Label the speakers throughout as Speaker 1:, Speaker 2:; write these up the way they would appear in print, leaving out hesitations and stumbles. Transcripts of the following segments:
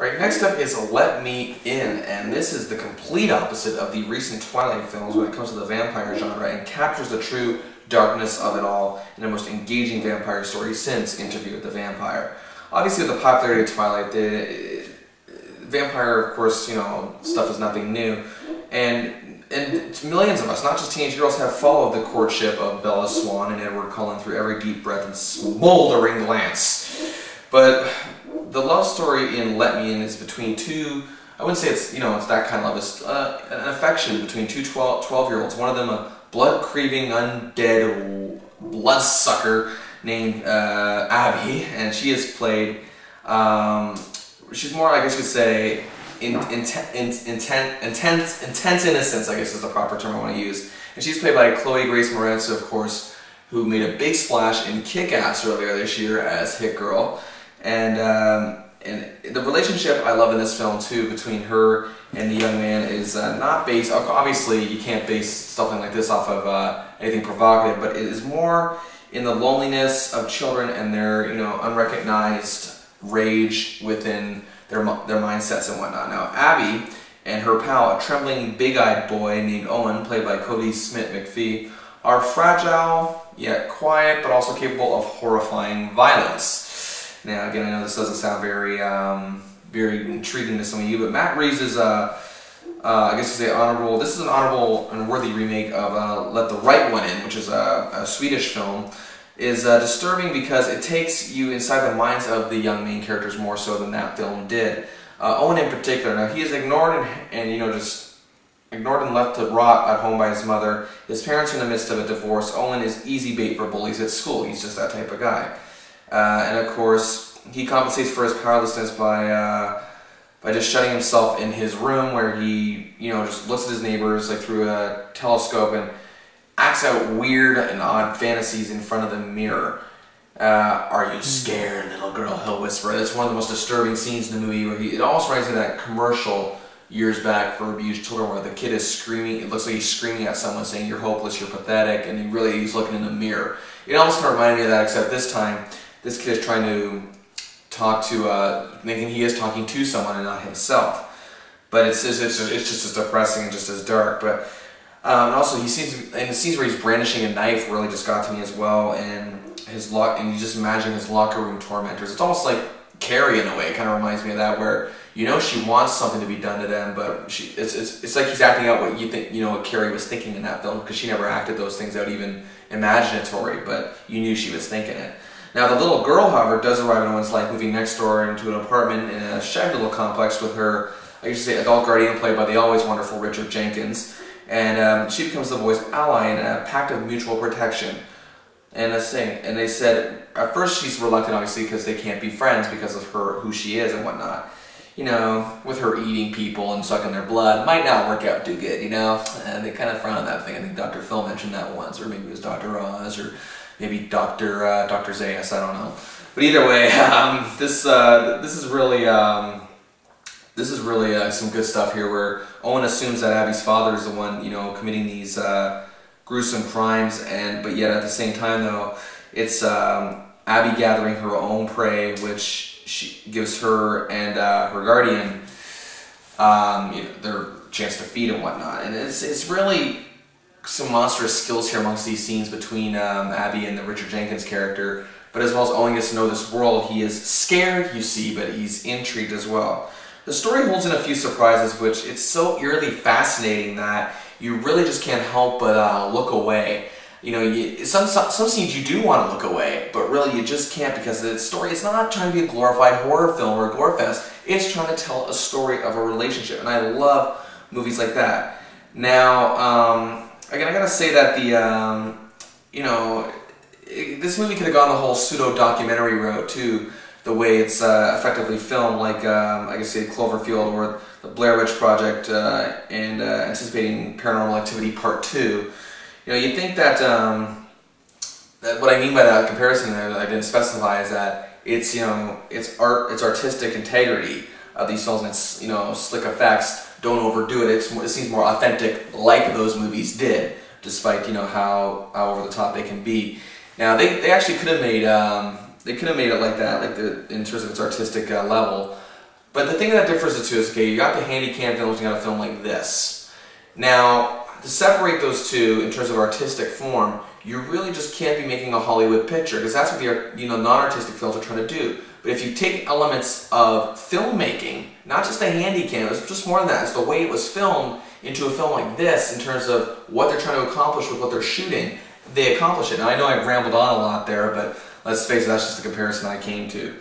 Speaker 1: Alright, next up is Let Me In, and this is the complete opposite of the recent Twilight films when it comes to the vampire genre and captures the true darkness of it all in the most engaging vampire story since Interview with the Vampire. Obviously with the popularity of Twilight, the vampire, of course, stuff is nothing new, and millions of us, not just teenage girls, have followed the courtship of Bella Swan and Edward Cullen through every deep breath and smoldering glance. But the love story in Let Me In is between two, I wouldn't say it's, it's that kind of love, it's an affection between two 12-year-olds, one of them a blood-craving, undead bloodsucker named Abby, and she is played, she's more, I guess you could say, intense innocence, I guess is the proper term I want to use. And she's played by Chloe Grace Moretz, of course, who made a big splash in Kick-Ass earlier this year as Hit Girl. And the relationship I love in this film too between her and the young man is not based, obviously you can't base something like this off of anything provocative, but it is more in the loneliness of children and their unrecognized rage within their mindsets and whatnot. Now Abby and her pal, a trembling big-eyed boy named Owen, played by Smit-mcphee, are fragile yet quiet but also capable of horrifying violence. Now, again, I know this doesn't sound very, very intriguing to some of you, but Matt Reeves is, I guess you say, honorable. This is an honorable and worthy remake of Let the Right One In, which is a Swedish film. Is disturbing because it takes you inside the minds of the young main characters more so than that film did. Owen in particular. Now, he is ignored and just ignored and left to rot at home by his mother. His parents are in the midst of a divorce. Owen is easy bait for bullies at school. He's just that type of guy. And of course, he compensates for his powerlessness by just shutting himself in his room, where he, just looks at his neighbors like through a telescope and acts out weird and odd fantasies in front of the mirror. Are you scared, little girl? He'll whisper. That's one of the most disturbing scenes in the movie, where it almost reminds me of that commercial years back for abused children, where the kid is screaming. It looks like he's screaming at someone, saying, "You're hopeless, you're pathetic," and he's looking in the mirror. It almost kind of reminded me of that, except this time, this kid is trying to talk to, thinking he is talking to someone and not himself. But it's just as depressing and just as dark. But and also, he seems, in the scenes where he's brandishing a knife really just got to me as well. And and you just imagine his locker room tormentors. It's almost like Carrie in a way. It kind of reminds me of that, where she wants something to be done to them, but it's like he's acting out what you think what Carrie was thinking in that film, because she never acted those things out, even imaginatory, but you knew she was thinking it. Now, the little girl, however, does arrive in Owen's life, moving next door into an apartment in a shaggy little complex with her, I used to say, adult guardian, played by the always wonderful Richard Jenkins. And she becomes the boy's ally in a pact of mutual protection. And they said, at first she's reluctant, obviously, because they can't be friends because of who she is and whatnot. With her eating people and sucking their blood, might not work out too good, And they kind of frown on that thing. I think Dr. Phil mentioned that once, or maybe it was Dr. Oz, or maybe Dr. Zayas, I don't know. But either way, this is really some good stuff here, where Owen assumes that Abby's father is the one, committing these gruesome crimes, but yet at the same time, though, it's Abby gathering her own prey, which she gives her and her guardian, their chance to feed and whatnot. And it's really some monstrous skills here amongst these scenes between Abby and the Richard Jenkins character, but as well as Owen gets to know this world. He is scared, you see, but he's intrigued as well. The story holds in a few surprises, which it's so eerily fascinating that you really just can't help but look away. Some scenes you do want to look away, but really you just can't, because the story is not trying to be a glorified horror film or a gore fest. It's trying to tell a story of a relationship, and I love movies like that. Now, again, I gotta say that this movie could have gone the whole pseudo-documentary route too, the way it's effectively filmed, like I guess say Cloverfield or the Blair Witch Project, and anticipating Paranormal Activity Part 2. You'd think that, that what I mean by that comparison there that I didn't specify is that it's it's artistic integrity of these films, and it's slick effects. Don't overdo it. It seems more authentic, like those movies did, despite how over the top they can be. Now they actually could have made it like that, in terms of its artistic level. But the thing that differs the two is, okay, you got the handy cam films, you got a film like this. Now, to separate those two in terms of artistic form, you really just can't be making a Hollywood picture, because that's what the non-artistic films are trying to do. But if you take elements of filmmaking, not just a handy cam, it's just more than that, it's the way it was filmed into a film like this in terms of what they're trying to accomplish with what they're shooting, they accomplish it. Now I know I've rambled on a lot there, but let's face it, that's just the comparison I came to.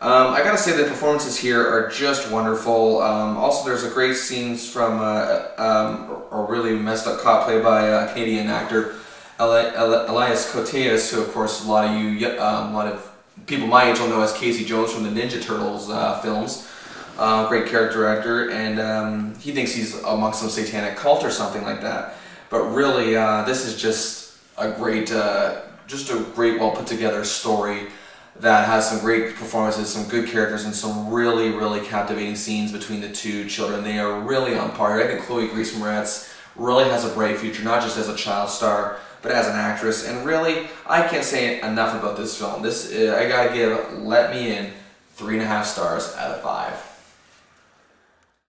Speaker 1: I gotta say the performances here are just wonderful. Also, there's a great scenes from a really messed up cop played by a Canadian actor, Elias Koteas, who of course a lot of people my age will know as Casey Jones from the Ninja Turtles films. Great character actor, and he thinks he's amongst some satanic cult or something like that. But really, this is just a great, well put together story that has some great performances, some good characters, and some really, really captivating scenes between the two children. They are really on par. I think Chloe Grace Moretz really has a bright future, not just as a child star, but as an actress. And really, I can't say enough about this film. I gotta give Let Me In 3.5 stars out of 5.